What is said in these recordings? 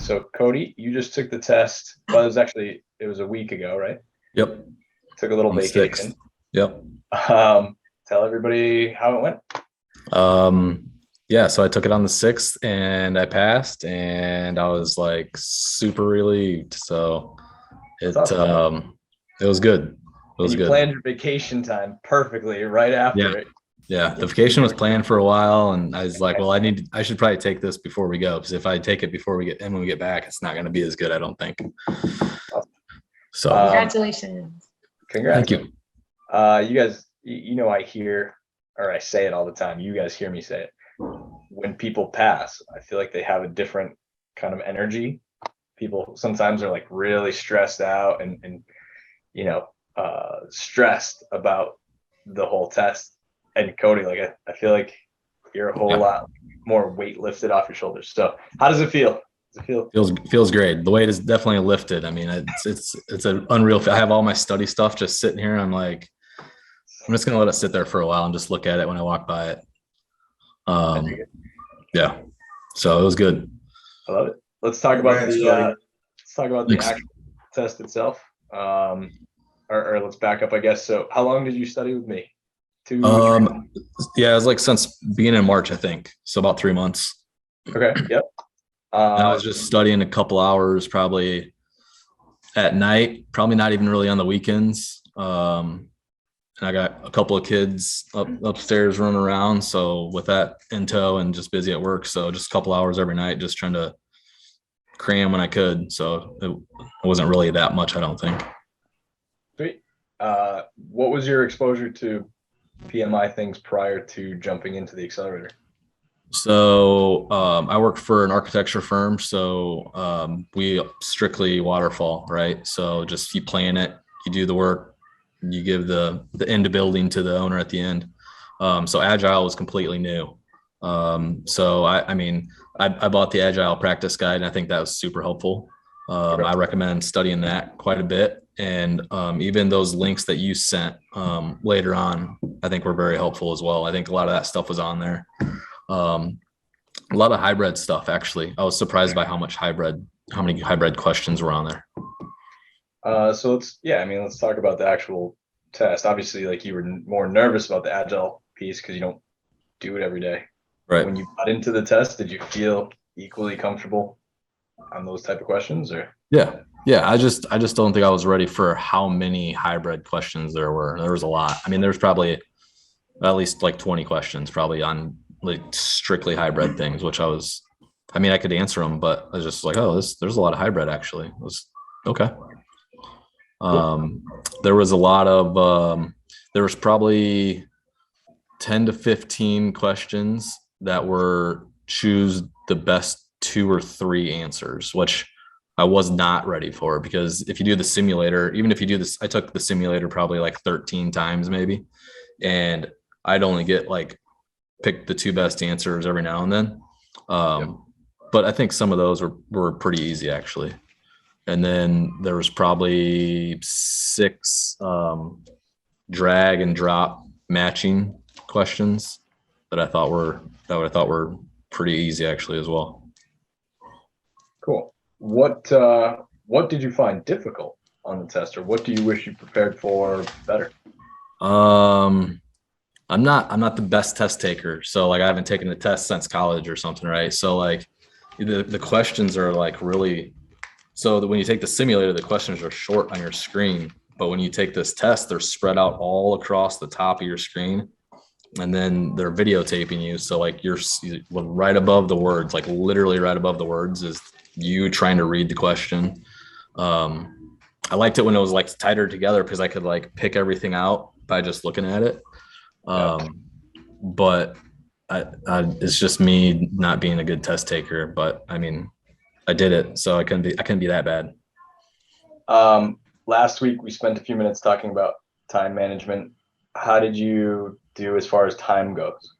So Cody, you just took the test. Well, it was a week ago, right? Yep. Took a little On the vacation. 6th. Yep. Tell everybody how it went. Yeah, so I took it on the 6th and I passed and I was like super relieved. So That's awesome. it was good. It was You good. planned your vacation time perfectly right after it. Yeah. The vacation was planned for a while and I was like, well, I should probably take this before we go. Because if I take it before when we get back, it's not going to be as good, I don't think. So congratulations. Congrats. Thank you. You guys, I hear, or I say it all the time. You guys hear me say it. When people pass, I feel like they have a different kind of energy. People sometimes are like really stressed out and stressed about the whole test. And Cody, like I feel like you're a whole lot more weight lifted off your shoulders. So how does it feel? Feels great. The weight is definitely lifted. I mean, it's an unreal. I have all my study stuff just sitting here. I'm just gonna let it sit there for a while and just look at it when I walk by it. Yeah. So it was good. I love it. Let's talk about the actual test itself. Or let's back up, I guess. So how long did you study with me? Yeah, it was like since beginning of March, I think. So about 3 months. Okay. Yep. I was just studying a couple hours, probably at night, probably not even really on the weekends. And I got a couple of kids upstairs running around. So with that in tow and just busy at work. So just a couple hours every night, just trying to cram when I could. So it wasn't really that much, I don't think. Great. What was your exposure to PMI things prior to jumping into the accelerator? So I work for an architecture firm. So we strictly waterfall, right? So just you plan it, you do the work, you give the end of building to the owner at the end. So Agile was completely new. So I bought the Agile practice guide and I think that was super helpful. I recommend studying that quite a bit. And even those links that you sent later on, I think were very helpful as well. I think a lot of that stuff was on there. A lot of hybrid stuff, actually. I was surprised by how many hybrid questions were on there. So let's talk about the actual test. Obviously, like you were more nervous about the Agile piece because you don't do it every day. Right. When you got into the test, did you feel equally comfortable on those type of questions or? Yeah. I just don't think I was ready for how many hybrid questions there were. There was a lot. I mean, there's probably at least like 20 questions probably on like strictly hybrid things, which I could answer them, but I was just like, there's a lot of hybrid actually. It was okay. There was a lot of, there was probably 10 to 15 questions that were choose the best 2 or 3 answers, which I was not ready for because if you do the simulator, even if you do this, I took the simulator probably like 13 times maybe, and I'd only get like pick the 2 best answers every now and then. But I think some of those were pretty easy actually. And then there was probably 6 drag and drop matching questions that I thought were pretty easy actually as well. Cool. What did you find difficult on the test, or what do you wish you prepared for better? I'm not the best test taker. So like I haven't taken a test since college or something, right? So like the questions are like really, so that when you take the simulator, the questions are short on your screen, but when you take this test, they're spread out all across the top of your screen, and then they're videotaping you. So like you're right above the words, like literally right above the words is you trying to read the question. I liked it when it was like tighter together because I could like pick everything out by just looking at it. But it's just me not being a good test taker, but I mean, I did it, so I couldn't be that bad. Last week we spent a few minutes talking about time management. How did you do as far as time goes?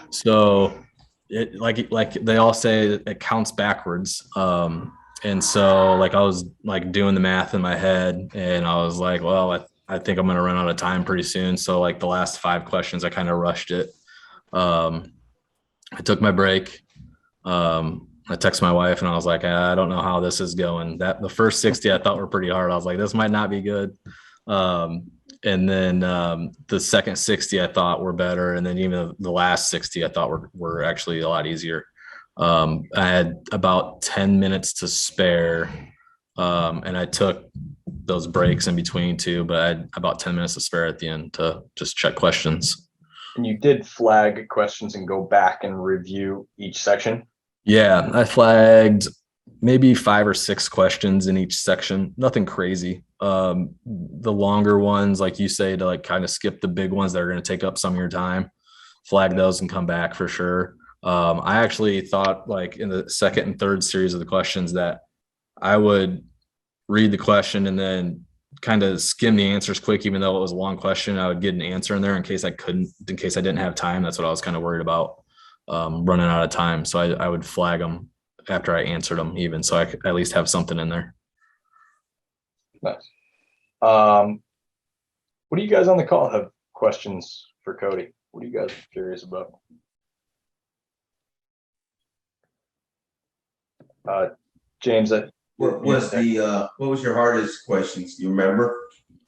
So it like they all say it counts backwards. And so like I was like doing the math in my head and I was like, well, I think I'm going to run out of time pretty soon. So like the last 5 questions, I kind of rushed it. I took my break. I texted my wife and I was like, I don't know how this is going. That the first 60 I thought were pretty hard. I was like, this might not be good. And then the second 60 I thought were better. And then even the last 60 I thought were actually a lot easier. I had about 10 minutes to spare. And I took those breaks in between too, but I had about 10 minutes to spare at the end to just check questions. And you did flag questions and go back and review each section? Yeah, I flagged maybe 5 or 6 questions in each section. Nothing crazy. The longer ones, like you say, to like kind of skip the big ones that are going to take up some of your time, flag those and come back for sure. I actually thought like in the second and third series of the questions that I would read the question and then kind of skim the answers quick, even though it was a long question. I would get an answer in there in case I didn't have time. That's what I was kind of worried about, running out of time. So I would flag them after I answered them, even so I could at least have something in there. Nice. What do you guys on the call have questions for Cody? What are you guys curious about? James, What was your hardest questions? Do you remember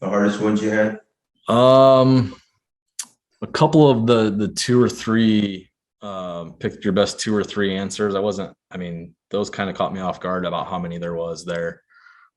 the hardest ones you had? A couple of the 2 or 3, picked your best 2 or 3 answers. Those kind of caught me off guard about how many there was there.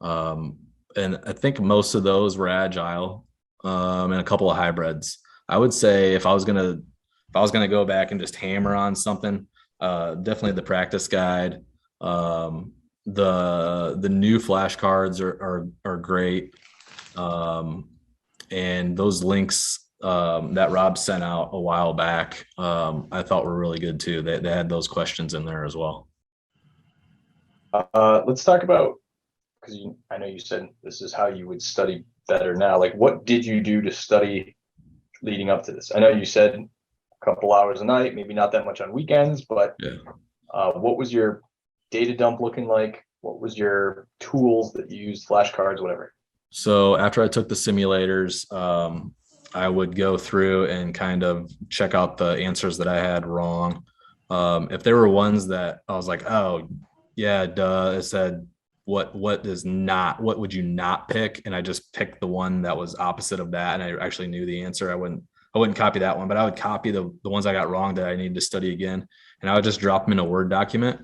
And I think most of those were agile, and a couple of hybrids. I would say if I was gonna go back and just hammer on something, definitely the practice guide. The new flashcards are great. And those links that Rob sent out a while back, I thought were really good too. They had those questions in there as well. let's talk about, because I know you said this is how you would study better now. Like, what did you do to study leading up to this? I know you said a couple hours a night, maybe not that much on weekends, but Yeah. What was your data dump looking like? What was your tools that you used, flashcards, whatever? So after I took the simulators, I would go through and kind of check out the answers that I had wrong. If there were ones that I was like, oh yeah, duh, it said what would you not pick? And I just picked the one that was opposite of that. And I actually knew the answer. I wouldn't copy that one, but I would copy the ones I got wrong that I needed to study again. And I would just drop them in a Word document.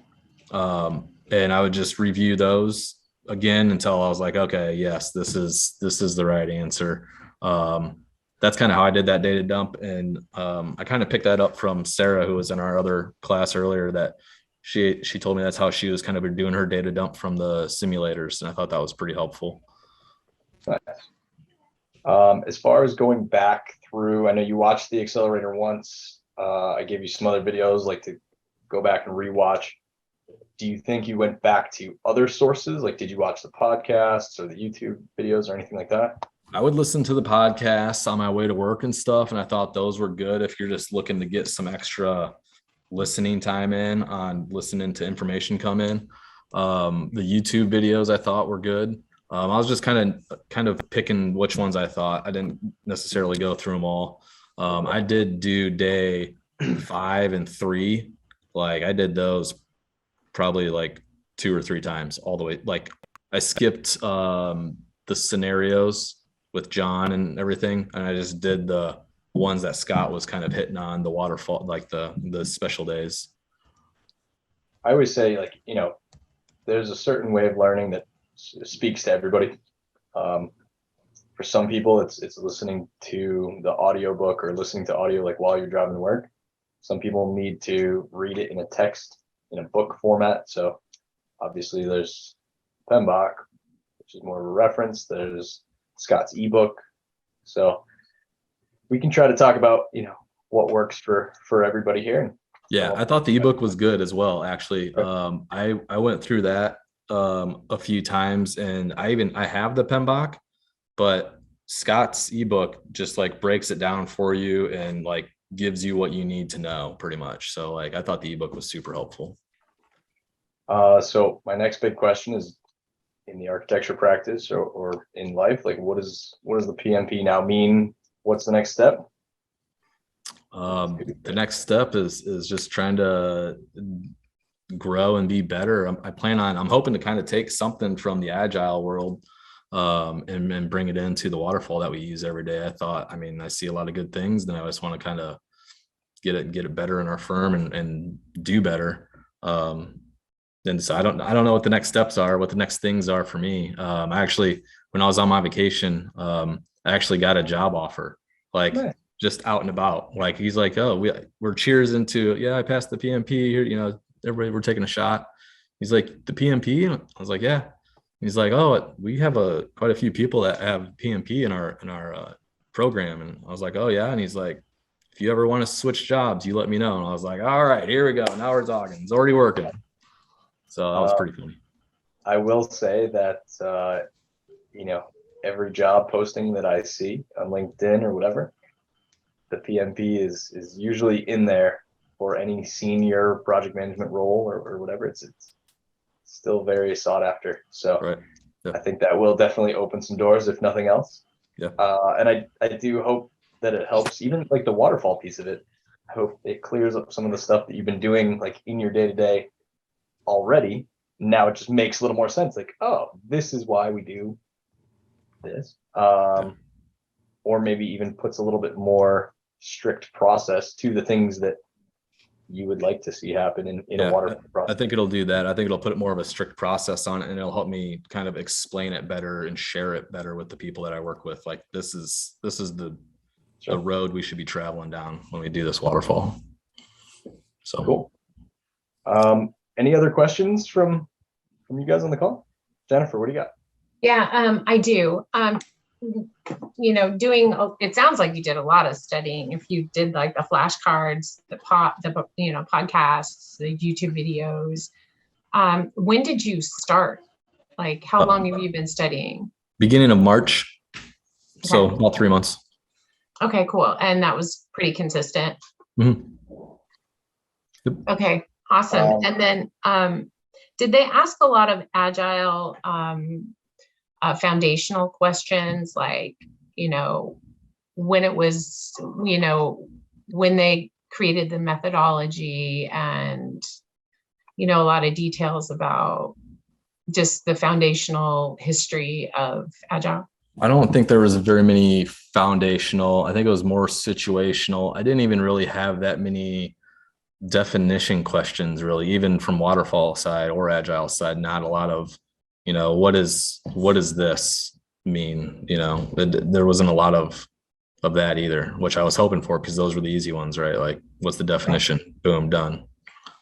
And I would just review those again until I was like, okay, yes, this is the right answer. That's kind of how I did that data dump. And I kind of picked that up from Sarah, who was in our other class earlier, that she told me that's how she was kind of doing her data dump from the simulators. And I thought that was pretty helpful. Nice. As far as going back through, I know you watched the Accelerator once. I gave you some other videos like to go back and rewatch. Do you think you went back to other sources? Like, did you watch the podcasts or the YouTube videos or anything like that? I would listen to the podcasts on my way to work and stuff. And I thought those were good if you're just looking to get some extra listening time in on listening to information come in. The YouTube videos I thought were good. I was just kind of picking which ones I thought. I didn't necessarily go through them all. I did do day 5 and 3. Like I did those probably like 2 or 3 times all the way. Like I skipped the scenarios with John and everything, and I just did the ones that Scott was kind of hitting on, the waterfall, like the special days. I always say, like, there's a certain way of learning that speaks to everybody. For some people, it's listening to the audiobook or listening to audio like while you're driving to work. Some people need to read it in a text, in a book format. So obviously there's PMBOK, which is more of a reference. There's Scott's ebook. So we can try to talk about, what works for everybody here. Yeah, I thought the ebook was good as well, actually. I went through that a few times, and I have the PMBOK, but Scott's ebook just like breaks it down for you and like gives you what you need to know pretty much. So like I thought the ebook was super helpful. So my next big question is, in the architecture practice or in life, like what does the PMP now mean? What's the next step? The next step is just trying to grow and be better. I'm hoping to kind of take something from the agile world and bring it into the waterfall that we use every day. I see a lot of good things, then I just want to kind of get it better in our firm and do better. And so I don't know what the next steps are, what the next things are for me. I actually, when I was on my vacation, I actually got a job offer, like Nice. just out and about. Like he's like, oh, we're cheers into, yeah, I passed the PMP here. You know, everybody, we're taking a shot. He's like, the PMP? I was like, yeah. He's like, oh, we have quite a few people that have PMP in our program. And I was like, oh yeah. And he's like, if you ever want to switch jobs, you let me know. And I was like, all right, here we go. Now we're talking. It's already working. So that was pretty funny. I will say that, every job posting that I see on LinkedIn or whatever, the PMP is usually in there for any senior project management role or whatever. It's still very sought after. So Right. Yeah. I think that will definitely open some doors, if nothing else. Yeah. And I do hope that it helps, even like the waterfall piece of it. I hope it clears up some of the stuff that you've been doing like in your day-to-day already. Now it just makes a little more sense. Like, oh, this is why we do this. Or maybe even puts a little bit more strict process to the things that you would like to see happen in a waterfall process. I think it'll do that. I think it'll put more of a strict process on it, and it'll help me kind of explain it better and share it better with the people that I work with. Like this is the road we should be traveling down when we do this waterfall. So cool. Any other questions from you guys on the call? Jennifer, what do you got? Yeah, I do. It sounds like you did a lot of studying. If you did like the flashcards, the podcasts, the YouTube videos, when did you start? Like, how long have you been studying? Beginning of March. So about 3 months. Okay, cool. And that was pretty consistent. Mm-hmm. Yep. Okay, awesome. And then, did they ask a lot of agile foundational questions, like, when it was, when they created the methodology and, a lot of details about just the foundational history of agile? I don't think there was very many foundational. I think it was more situational. I didn't even really have that many definition questions, really, even from waterfall side or agile side. Not a lot of, what does this mean? There wasn't a lot of that either, which I was hoping for, because those were the easy ones, right? Like, what's the definition? Boom, done.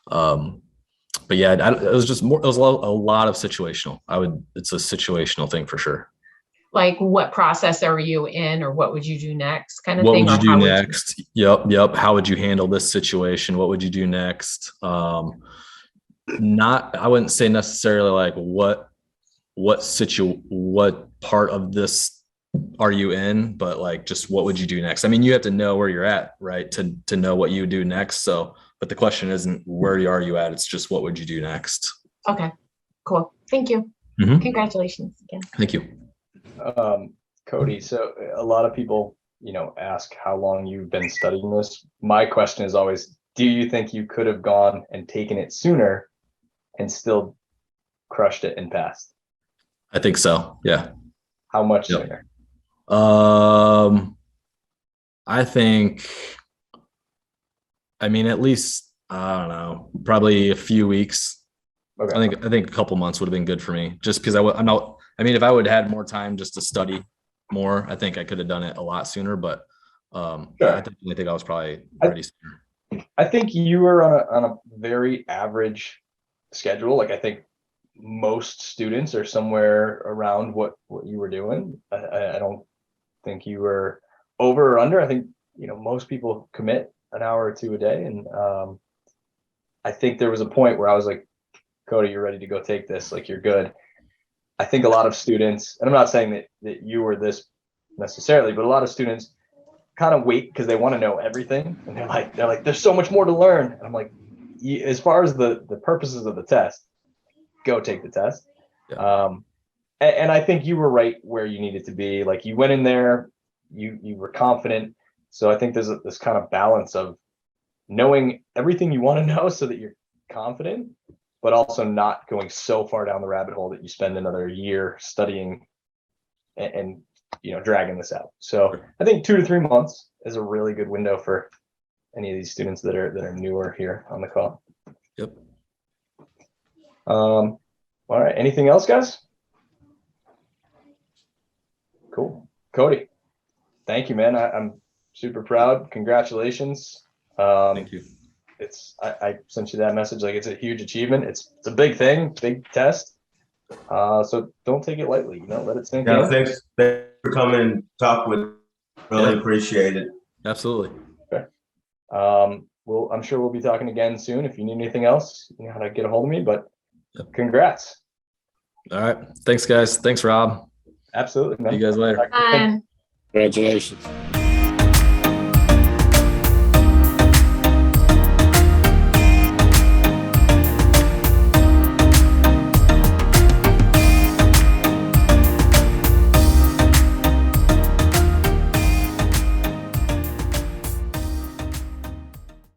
But yeah, it was just more. It was a lot of situational. It's a situational thing for sure. Like, what process are you in, or what would you do next, kind of what thing? What would you do next? Yep. How would you handle this situation? What would you do next? I wouldn't say necessarily like what part of this are you in, but like, just what would you do next? I mean, you have to know where you're at, right? To know what you do next. So, but the question isn't where are you at? It's just what would you do next? Okay, cool. Thank you. Mm-hmm. Congratulations again. Thank you. Cody, so a lot of people, ask how long you've been studying this. My question is always, do you think you could have gone and taken it sooner and still crushed it and passed? I think so. Yeah. How much sooner? I think, at least, I don't know, probably a few weeks. Okay. I think a couple months would have been good for me, just because if I would have had more time just to study more, I think I could have done it a lot sooner, but sure. I think I was probably ready sooner. I think you were on a very average schedule. Like, I think most students are somewhere around what you were doing. I don't think you were over or under. I think, most people commit an hour or two a day. And I think there was a point where I was like, Cody, you're ready to go take this. Like, you're good. I think a lot of students, and I'm not saying that you were this necessarily, but a lot of students kind of wait because they want to know everything. And they're like, there's so much more to learn. And I'm like, as far as the purposes of the test, go take the test. Yeah. And I think you were right where you needed to be. Like, you went in there, you were confident. So I think there's this kind of balance of knowing everything you want to know so that you're confident, but also not going so far down the rabbit hole that you spend another year studying and dragging this out. So I think 2 to 3 months is a really good window for any of these students that are newer here on the call. Yep. All right. Anything else, guys? Cool. Cody, thank you, man. I'm super proud. Congratulations. Thank you. I sent you that message. Like, it's a huge achievement. It's a big thing, big test. So don't take it lightly. Let it sink in. Thanks for coming and talk with. Really appreciate it. Absolutely. Okay. Well, I'm sure we'll be talking again soon. If you need anything else, you know how to get a hold of me. But congrats. All right. Thanks, guys. Thanks, Rob. Absolutely, man. See you guys later. Bye. Congratulations.